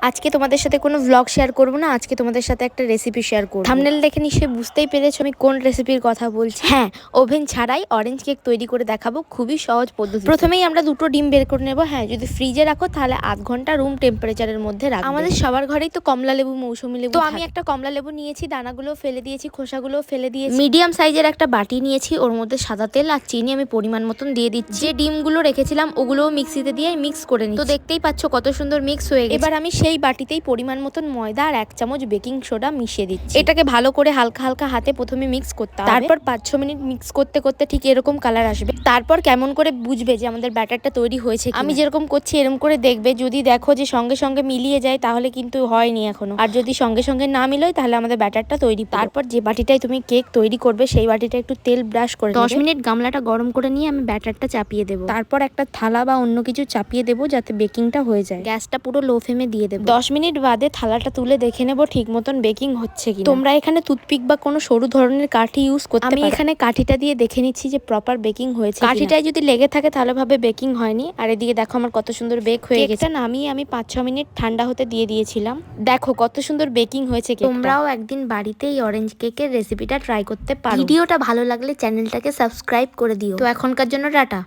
আজকে তোমাদের সাথে কোনো ভ্লগ শেয়ার করব না, আজকে তোমাদের সাথে একটা রেসিপি শেয়ার করব। থাম্বনেল দেখে নিশ্চয়ই বুঝতেই পেরেছো আমি কোন রেসিপির কথা বলছি। হ্যাঁ, ওভেন ছাড়াই অরেঞ্জ কেক তৈরি করে দেখাবো, খুবই সহজ পদ্ধতি। প্রথমেই আমরা দুটো ডিম বের করে নেব। হ্যাঁ, যদি ফ্রিজে রাখো তাহলে আধ ঘন্টা রুম টেম্পারেচারের মধ্যে রাখবে। আমাদের সবার ঘরেই তো কমলা লেবু, মৌসুমী লেবু, তো আমি একটা কমলা লেবু নিয়েছি, দানাগুলো ফেলে দিয়েছি, খোসাগুলো ফেলে দিয়েছি। মিডিয়াম সাইজের একটা বাটি নিয়েছি, ওর মধ্যে সাদা তেল আর চিনি আমি পরিমাণ মতন দিয়ে দিচ্ছি। যে ডিমগুলো রেখেছিলাম ওগুলোও মিক্সিতে দিয়ে মিক্স করে নিচ্ছি। তো দেখতেই পাচ্ছ কত সুন্দর মিক্স হয়ে গেছে। এবার আমি সেই বাটিতেই পরিমাণ মতন ময়দা আর 1 চামচ বেকিং সোডা মিশিয়ে দিচ্ছি। এটাকে ভালো করে হালকা হালকা হাতে প্রথমে মিক্স করতে হবে। তারপর 5-6 মিনিট মিক্স করতে করতে ঠিক এরকম কালার আসবে। তারপর কেমন করে বুঝবে যে আমাদের ব্যাটারটা তৈরি হয়েছে? আমি যেরকম করছি এরকম করে দেখবে, যদি দেখো যে সঙ্গে সঙ্গে মিলিয়ে যায় তাহলে কিন্তু হয়নি এখনো, আর যদি সঙ্গে সঙ্গে না মিলোয় তাহলে আমাদের ব্যাটারটা তৈরি। তারপর যে বাটিটায় তুমি কেক তৈরি করবে সেই বাটিটা একটু তেল ব্রাশ করে 10 মিনিট গামলাটা গরম করে নিয়ে আমি ব্যাটারটা চাপিয়ে দেবো। তারপর একটা থালা বা অন্য কিছু চাপিয়ে দেবো যাতে বেকিংটা হয়ে যায়। গ্যাসটা পুরো লো ফ্লেমে দিয়ে দেবো। 10 মিনিট বাদে থালাটা তুলে দেখে নেবো ঠিক মতন বেকিং হচ্ছে কিনা। তোমরা এখানে টুথপিক বা কোনো সরু ধরনের কাঠি ইউজ করতে পারো। আমি এখানে কাঠিটা দিয়ে দেখে নিচ্ছি যে প্রপার বেকিং হয়েছে। কাঠিটায় যদি লেগে থাকে তাহলে ভাবে বেকিং হয়নি। আর এদিকে দেখো আমার কত সুন্দর বেক হয়ে গেছে। কেকটা নামিয়ে আমি 5-6 মিনিট ঠান্ডা হতে দিয়ে দিয়েছিলাম। দেখো কত সুন্দর বেকিং হয়েছে কেকটা। তোমরাও একদিন বাড়িতে এই অরেঞ্জ কেকের রেসিপিটা ট্রাই করতে পারো। ভিডিওটা ভালো লাগলে চ্যানেলটাকে সাবস্ক্রাইব করে দিও। তো এখনকার জন্য টাটা।